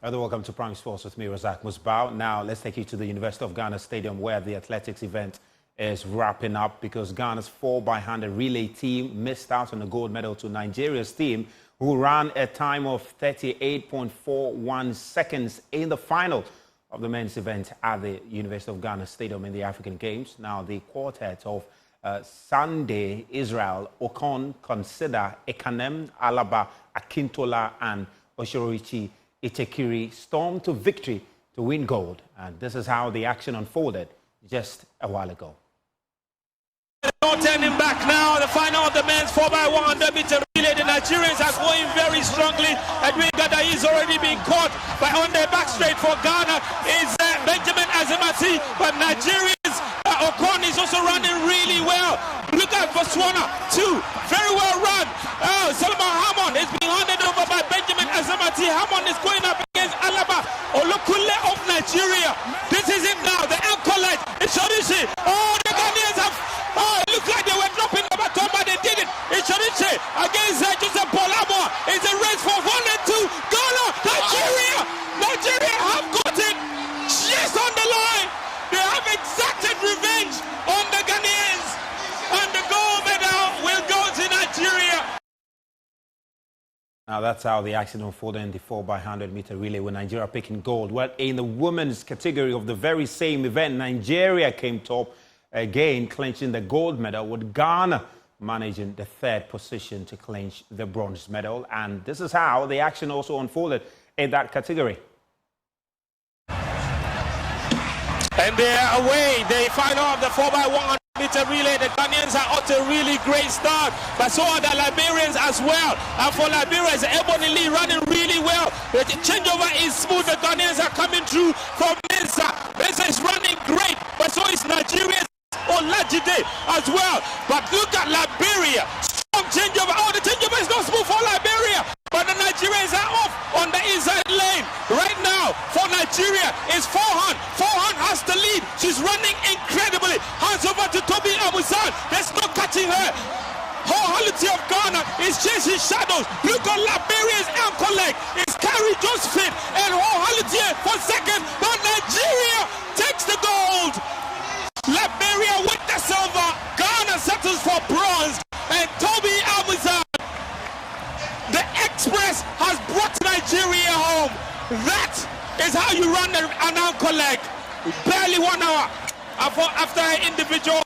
Welcome to Prime Sports with me, Razak Musbao. Now, let's take you to the University of Ghana Stadium where the athletics event is wrapping up because Ghana's 4x100 relay team missed out on the gold medal to Nigeria's team, who ran a time of 38.41 seconds in the final of the men's event at the University of Ghana Stadium in the African Games. Now, the quartet of Sunday, Israel, Okon, Consider, Ekanem, Alaba, Akintola, and Oshoroichi Ichekiri stormed to victory to win gold. And this is how the action unfolded just a while ago. No turning back now. The final of the men's 4x100 meter relay. The Nigerians are going very strongly. Edwin Gadai is already being caught. But on the back straight for Ghana is Benjamin Azamati. But Nigerians, Okon is also running really well. Look at Botswana, too. Very well run. Solomon Hammond is being handed over by Benjamin Azamati. Hammond is going up against Alaba Olokule of Nigeria. This is it now. The ankle leg. It's Shorishi. Oh, the Ghanaians have. Oh, it looked like they were dropping the baton, but they did it. It's Shorishi against Joseph Bolamo. It's a race for 1 and 2. Ghana, Nigeria. Nigeria have got it. Just on the line. They have exacted revenge on the Ghanaians. And the gold medal will go to Nigeria. Now, that's how the action unfolded in the 4x100 meter relay with Nigeria picking gold. Well, in the women's category of the very same event, Nigeria came top again, clinching the gold medal, with Ghana managing the third position to clinch the bronze medal. And this is how the action also unfolded in that category. And they're away. The final of the 4x100 meter relay. The Ghanaians are off to a really great start, but so are the Liberians as well. And for Liberia, Ebony Lee running really well. The changeover is smooth. The Ghanaians are coming through from Mensa. Mensa is running great, but so is Nigeria's Olajide as well. But look at Liberia. Strong changeover. Oh, the changeover is not smooth for Liberia, but the Nigerians are off on the inside lane. Right now, for Nigeria, is Forhan. Forhan has the lead. She's running incredibly. Hands over to Toby Amuzan. There's no catching her. Wholehality of Ghana is chasing shadows. Look at Liberia's ankle leg. It's Carrie Josephine and Wholehality for second. But Nigeria takes the gold. Liberia with the silver. Ghana settles for bronze. And Toby Amuzan, the Express, has brought Nigeria home. That is how you run an ankle leg. Barely 1 hour after an individual.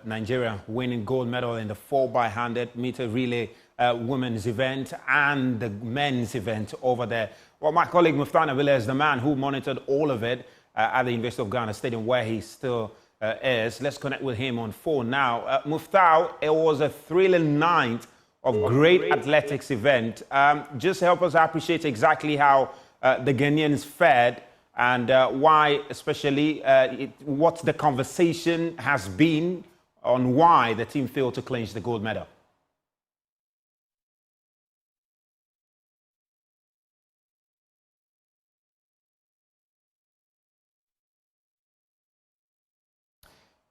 Nigeria winning gold medal in the 4x100 meter relay women's event and the men's event over there. Well, my colleague Muftana Villa is the man who monitored all of it at the University of Ghana Stadium, where he still is. Let's connect with him on phone now. Muftau, it was a thrilling night of great athletics event. Just help us appreciate exactly how the Ghanaians fared and why, especially, what the conversation has been on why the team failed to clinch the gold medal.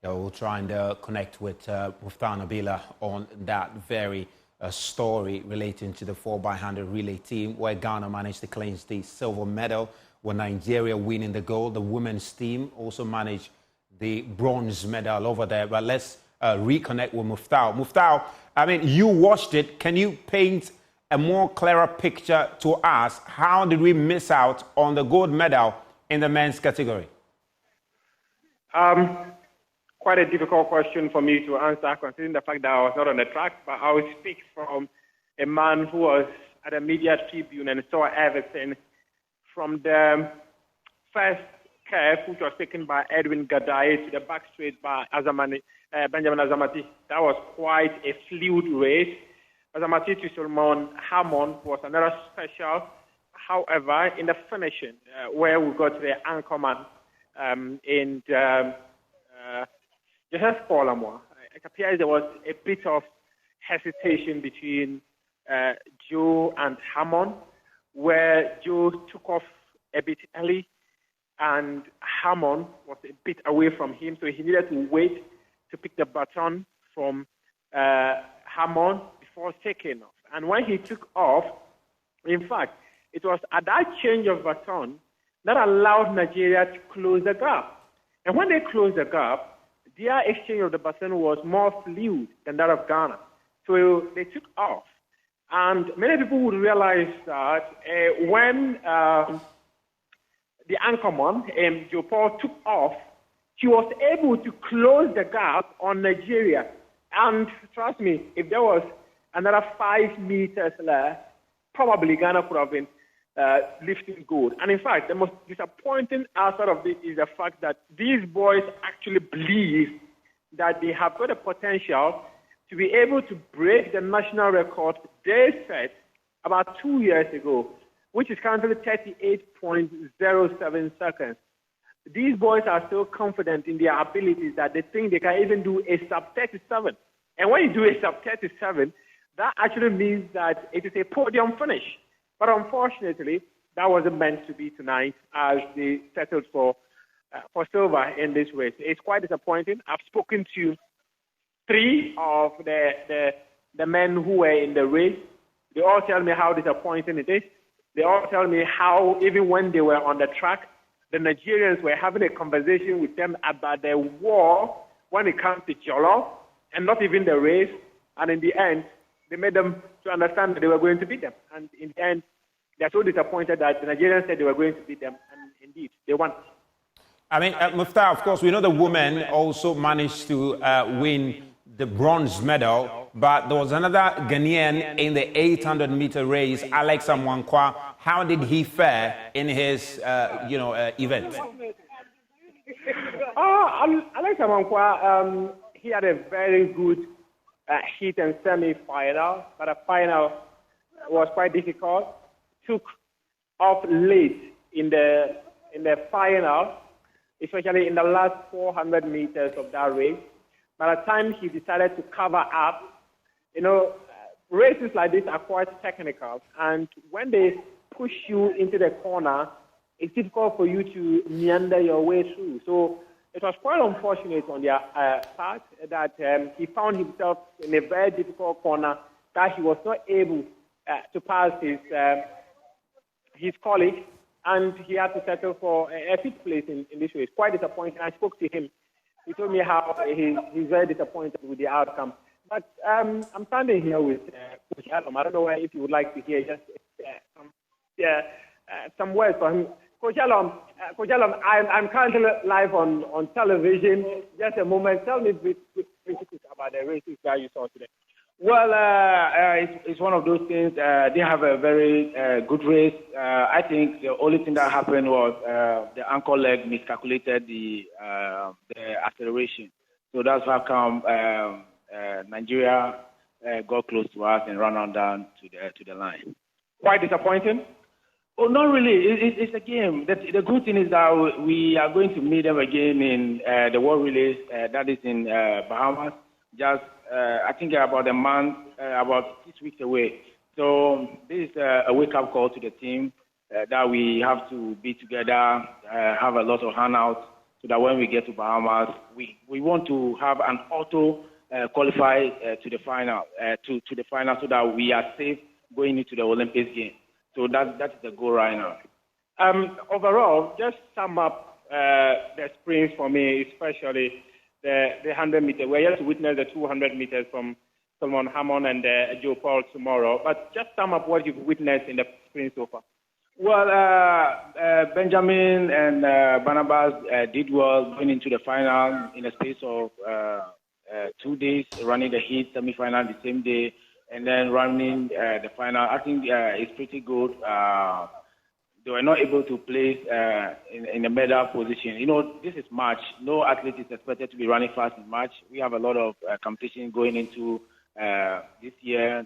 Yeah, we'll try and connect with Muftana Bila on that very story relating to the 4x100 relay team, where Ghana managed to clinch the silver medal, with Nigeria winning the gold. The women's team also managed the bronze medal over there. But let's reconnect with Muftau. Muftau, I mean, you watched it. Can you paint a more clearer picture to us? How did we miss out on the gold medal in the men's category? Quite a difficult question for me to answer, considering the fact that I was not on the track, but I will speak from a man who was at a media tribune and saw everything from the first curve, which was taken by Edwin Gadai, to the back straight by Benjamin Azamati. That was quite a fluid race. Azamati to Solomon Hammond was another special. However, in the finishing, where we got to the anchorman Joseph Bolamo, it appears there was a bit of hesitation between Joe and Hammond, where Joe took off a bit early and Hammond was a bit away from him, so he needed to wait to pick the baton from Hammond before taking off. And when he took off, in fact, it was at that change of baton that allowed Nigeria to close the gap. And when they closed the gap, their exchange of the baton was more fluid than that of Ghana. So they took off. And many people would realize that when the anchorman, Joe Paul, took off, he was able to close the gap on Nigeria. And trust me, if there was another 5 meters left, probably Ghana could have been lifting gold. And in fact, the most disappointing aspect of this is the fact that these boys actually believe that they have got the potential to be able to break the national record they set about 2 years ago, which is currently 38.07 seconds. These boys are so confident in their abilities that they think they can even do a sub-37. And when you do a sub-37, that actually means that it is a podium finish. But unfortunately, that wasn't meant to be tonight as they settled for silver in this race. It's quite disappointing. I've spoken to 3 of the men who were in the race. They all tell me how disappointing it is. They all tell me how even when they were on the track, the Nigerians were having a conversation with them about their war when it comes to Jollof and not even the race. And in the end, they made them to understand that they were going to beat them. And in the end, they're so disappointed that the Nigerians said they were going to beat them. And indeed, they won. I mean, Mufta, of course, we know the women also managed to win the bronze medal, but there was another Ghanaian in the 800-meter race, Alex Amwankwa. How did he fare in his, event? Alex Amwankwa, he had a very good heat and semi-final, but the final was quite difficult. Took off late in the final, especially in the last 400 meters of that race. By the time he decided to cover up, races like this are quite technical, and when they push you into the corner, it's difficult for you to meander your way through. So it was quite unfortunate on their part that he found himself in a very difficult corner that he was not able to pass his colleagues, and he had to settle for a 5th place in this race. Quite disappointing. I spoke to him. He told me how he's very disappointed with the outcome. But I'm standing here with Coach Alom. I don't know if you would like to hear just some words from him. Coach Alom, I'm currently live on television. Just a moment. Tell me about the races that you saw today. Well, it's one of those things. They have a very good race. I think the only thing that happened was the anchor leg miscalculated the acceleration. So that's how come Nigeria got close to us and ran on down to the line. Quite disappointing? Oh, not really. It's a game. The good thing is that we are going to meet them again in the World Relays. That is in Bahamas. Just I think about a month, about 6 weeks away. So this is a wake-up call to the team that we have to be together, have a lot of handouts, so that when we get to Bahamas, we want to have an auto qualify to the final, to the final, so that we are safe going into the Olympics game. So that's the goal right now. Overall, just sum up the sprints for me, especially the 100 meter. We're here to witness the 200 meters from Solomon Hammond and Joe Paul tomorrow. But just sum up what you've witnessed in the sprint so far. Well, Benjamin and Barnabas did well going into the final in a space of 2 days, running the heat semi-final the same day, and then running the final. I think it's pretty good. They were not able to place in the medal position. You know, this is March. No athlete is expected to be running fast in March. We have a lot of competition going into this year,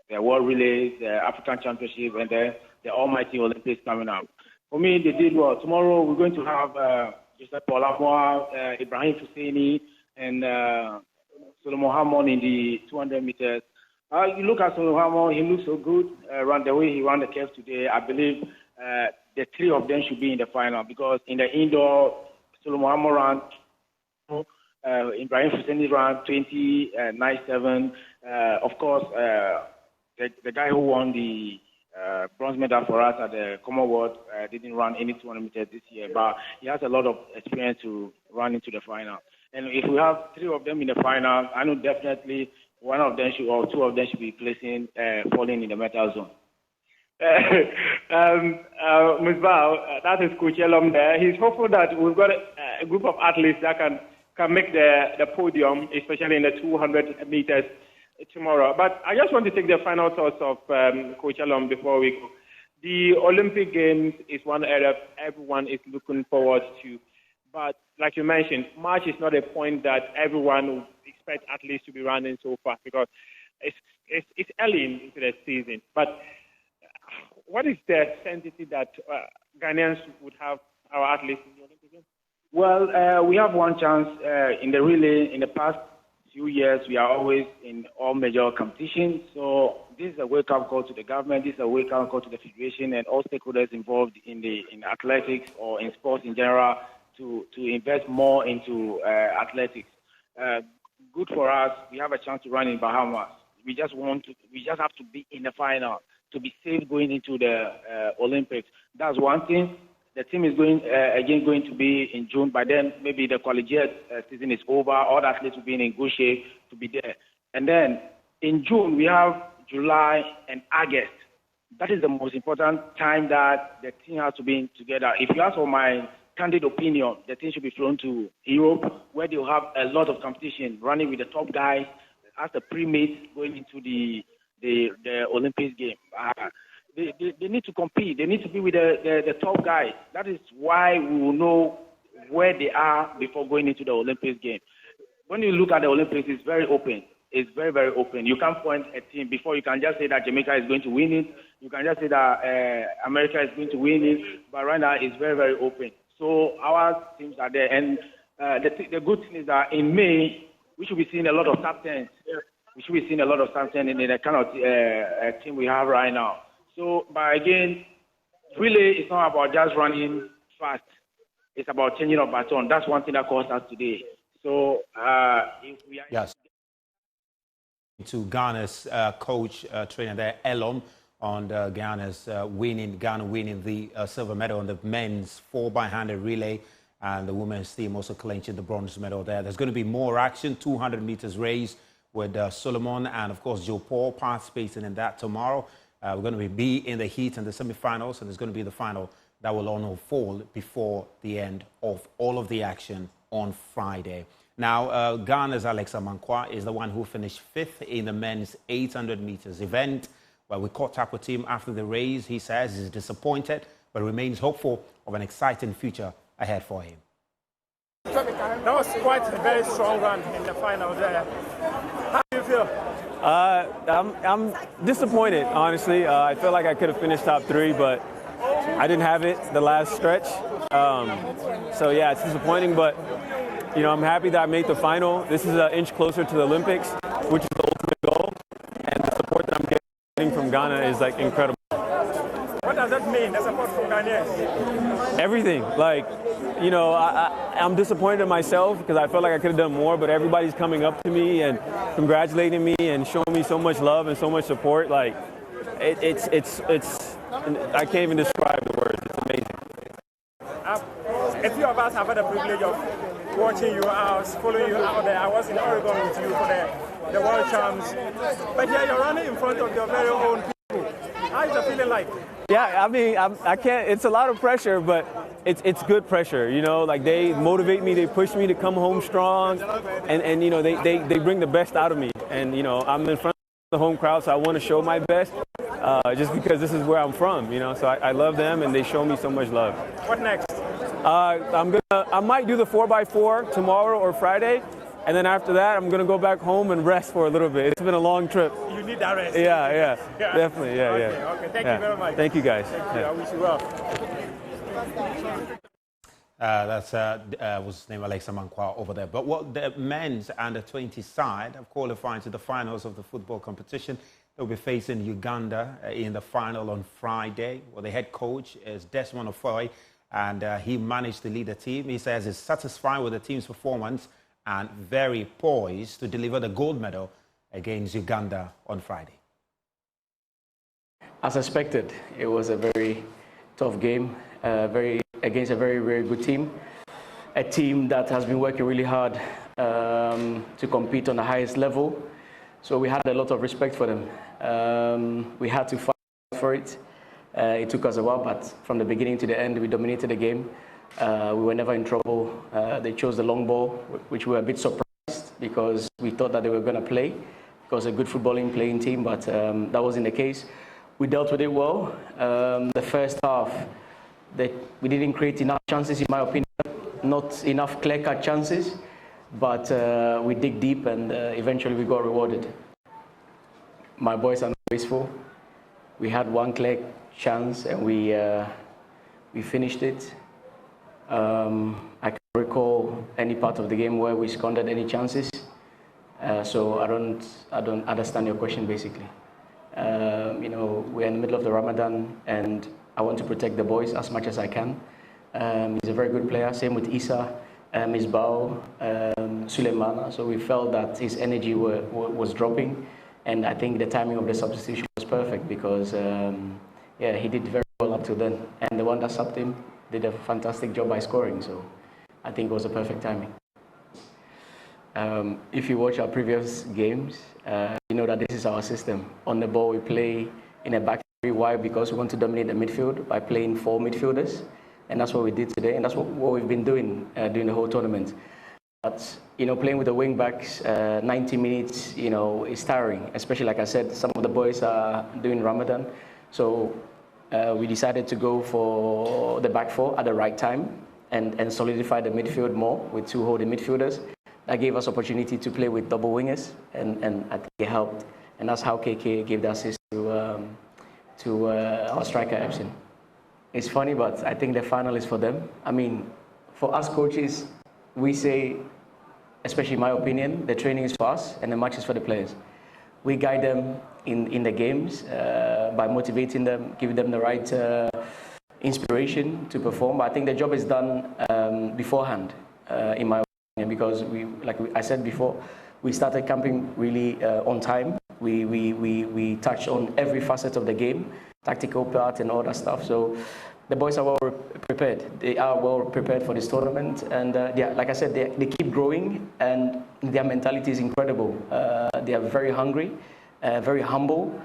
the World Relays, the African Championship, and the Almighty Olympics coming up. For me, they did well. Tomorrow, we're going to have Joseph Paul Amoa, Ibrahim Husseini, and Solomon Hammond in the 200 meters. You look at Solomon Hammond, he looks so good. Run the way he ran the curve today, I believe the 3 of them should be in the final, because in the indoor, Solomon Hammond ran, Ibrahim Husseini ran 20.97. Of course, the guy who won the bronze medal for us at the Commonwealth. Didn't run any 200 meters this year, but he has a lot of experience to run into the final. And if we have 3 of them in the final, I know definitely one of them should, or 2 of them should be falling in the medal zone. Musbao, that is Coach Elom there. He's hopeful that we've got a group of athletes that can make the podium, especially in the 200 meters tomorrow. But I just want to take the final thoughts of Coach Elom before we go. The Olympic Games is one area everyone is looking forward to. But like you mentioned, March is not a point that everyone would expect athletes to be running so fast because it's early into the season. But what is the sensitivity that Ghanaians would have our athletes in the Olympic Games? Well, we have one chance in the relay. In the past few years, we are always in all major competitions. So this is a wake-up call to the government. This is a wake-up call to the federation and all stakeholders involved in athletics or in sports in general to invest more into athletics. Good for us. We have a chance to run in Bahamas. We just have to be in the final to be safe going into the Olympics. That's one thing. The team is going to be in June. By then, maybe the collegiate season is over. All the athletes will be in good shape to be there. And then in June, we have July and August. That is the most important time that the team has to be together. If you ask for my candid opinion, the team should be flown to Europe, where they'll have a lot of competition, running with the top guys as the pre-mates going into the Olympics game. They need to compete. They need to be with the top guys. That is why we will know where they are before going into the Olympics game. When you look at the Olympics, it's very open. It's very, very open. You can't point a team before. You can just say that Jamaica is going to win it. You can just say that America is going to win it. But right now, it's very, very open. So our teams are there. And the good thing is that in May, we should be seeing a lot of top 10s. We should be seeing a lot of top 10 in the kind of team we have right now. So, but again, really, it's not about just running fast. It's about changing of baton. That's one thing that caused us today. So, if we are... Yes. To Ghana's coach, trainer there, Elom, on Ghana's winning the silver medal on the men's 4x100 relay, and the women's team also clinching the bronze medal there. There's going to be more action, 200 meters race with Solomon and, of course, Joe Paul participating in that tomorrow. We're going to be in the heat and the semi-finals, and there's going to be the final that will unfold before the end of all of the action on Friday. Now, Ghana's Alex Amankwa is the one who finished 5th in the men's 800 meters event. Well, we caught up with him after the race. He says he's disappointed, but remains hopeful of an exciting future ahead for him. That was quite a very strong run in the final there. How do you feel? I'm disappointed, honestly. I feel like I could have finished top 3, but I didn't have it the last stretch. So yeah, it's disappointing, but you know, I'm happy that I made the final. This is an inch closer to the Olympics, which is the ultimate goal, and the support that I'm getting from Ghana is like incredible. What does that mean, the support from Ghanaians? Everything. Like, you know, I'm disappointed in myself because I felt like I could have done more, but everybody's coming up to me and congratulating me and showing me so much love and so much support. Like, it's I can't even describe the words. It's amazing. A few of us have had the privilege of watching you out, following you out there. I was in Oregon with you for the World Champs. But here you're running in front of your very own people. How is it feeling like? Yeah, I mean, I can't, it's a lot of pressure, but it's good pressure, you know, like they motivate me, they push me to come home strong, and you know, they bring the best out of me. And, you know, I'm in front of the home crowd, so I want to show my best, just because this is where I'm from, you know, so I love them and they show me so much love. What next? I might do the 4x4 tomorrow or Friday. And then after that, I'm going to go back home and rest for a little bit. It's been a long trip. You need that rest. Yeah, definitely, yeah. Okay, thank you very much. Thank you, guys. Thank you. I wish you well. That was his name, Alex Amankwa, over there. But what the men's under 20 side have qualified to the finals of the football competition. They'll be facing Uganda in the final on Friday. Well, the head coach is Desmond Ofoe, and he managed to lead the team. He says he's satisfied with the team's performance and very poised to deliver the gold medal against Uganda on Friday. As expected, it was a very tough game, against a very, very good team. A team that has been working really hard to compete on the highest level. So we had a lot of respect for them. We had to fight for it. It took us a while, but from the beginning to the end, we dominated the game. We were never in trouble. They chose the long ball, which we were a bit surprised because we thought that they were going to play because a good footballing playing team, but that wasn't the case. We dealt with it well. The first half, we didn't create enough chances, in my opinion, not enough clear-cut chances, but we dig deep and eventually we got rewarded. My boys are not wasteful. We had one clear chance and we finished it. I can't recall any part of the game where we squandered any chances. So I don't understand your question basically. You know, we're in the middle of the Ramadan and I want to protect the boys as much as I can. He's a very good player, same with Issa, Misbao, Suleimana. So we felt that his energy was dropping, and I think the timing of the substitution was perfect because yeah, he did very well up to then. And the one that subbed him did a fantastic job by scoring, so I think it was a perfect timing. If you watch our previous games, you know that this is our system. On the ball, we play in a back three. Why? Because we want to dominate the midfield by playing 4 midfielders. And that's what we did today, and that's what we've been doing during the whole tournament. But, you know, playing with the wing backs, 90 minutes, you know, is tiring. Especially, like I said, some of the boys are doing Ramadan. So we decided to go for the back four at the right time and solidify the midfield more with 2 holding midfielders. That gave us opportunity to play with double wingers, and I think it helped. And that's how KK gave the assist to our striker, Epson. It's funny, but I think the final is for them. I mean, for us coaches, we say, especially in my opinion, the training is for us and the match is for the players. We guide them in the games by motivating them, giving them the right inspiration to perform. But I think the job is done beforehand, in my opinion, because I said before, we started camping really on time. We touched on every facet of the game, tactical part and all that stuff. So the boys are well prepared. They are well prepared for this tournament. And like I said, they keep growing and their mentality is incredible. They are very hungry, very humble,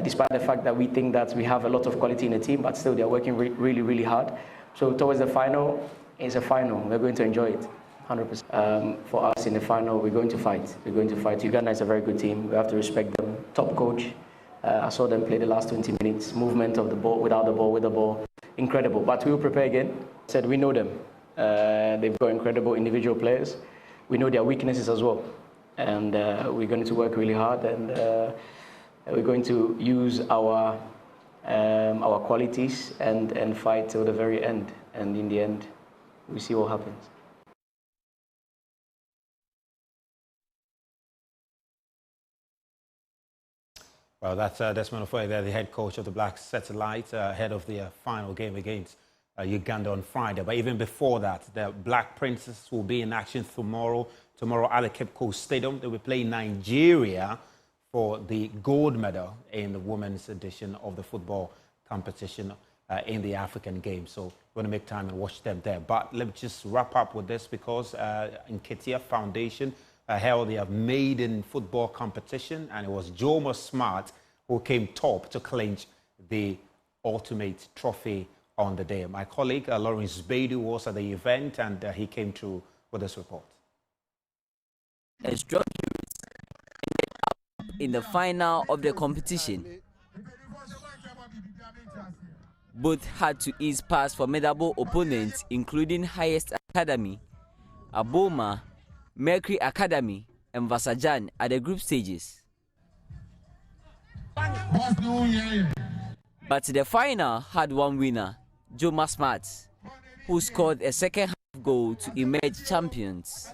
despite the fact that we think that we have a lot of quality in the team, but still they're working really, really hard. So towards the final, it's a final. We're going to enjoy it. 100%. For us in the final, we're going to fight. We're going to fight. Uganda is a very good team. We have to respect them. Top coach. I saw them play the last 20 minutes. Movement of the ball, without the ball, with the ball. Incredible. But we will prepare again. Said we know them. They've got incredible individual players. We know their weaknesses as well. And we're going to work really hard. And we're going to use our qualities and fight till the very end. And in the end, we see what happens. Well, that's Desmond Ofoe there, the head coach of the Black Satellite, ahead of the final game against Uganda on Friday. But even before that, the Black Princess will be in action tomorrow at the Cape Coast Stadium. They will play Nigeria for the gold medal in the women's edition of the football competition in the African Games. So we're going to make time and watch them there. But let me just wrap up with this because Nketia Foundation held their maiden football competition, and it was Joma Smart who came top to clinch the ultimate trophy on the day. My colleague Lawrence Baidu was at the event, and he came through with this report. A strong ended up in the final of the competition. Both had to ease past formidable opponents, including Highest Academy, Aboma, Mercury Academy, and Vasajan at the group stages. But the final had one winner, Joma Smart, who scored a second half goal to emerge champions.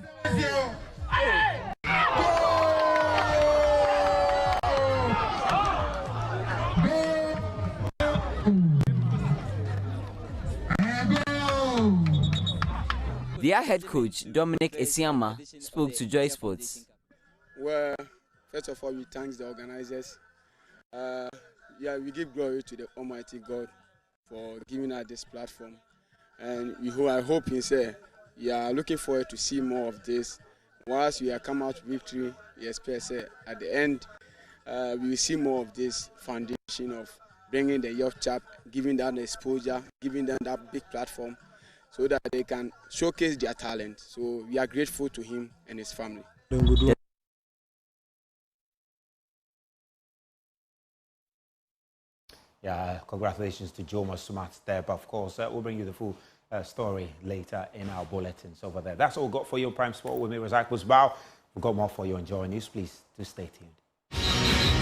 Their head coach, Dominic Esiama, spoke to Joy Sports. Well, first of all, we thank the organizers. Yeah, we give glory to the Almighty God for giving us this platform. And I hope you say, we are looking forward to see more of this. Once we have come out with victory, we expect at the end, we will see more of this foundation of bringing the youth chap, giving them the exposure, giving them that big platform so that they can showcase their talent. So we are grateful to him and his family. Yeah, congratulations to Jomo Sumat there. But of course, we'll bring you the full story later in our bulletins over there. That's all we've got for you on Prime Sport with me, Razak Musbao. We've got more for you on Joy News. Please do stay tuned.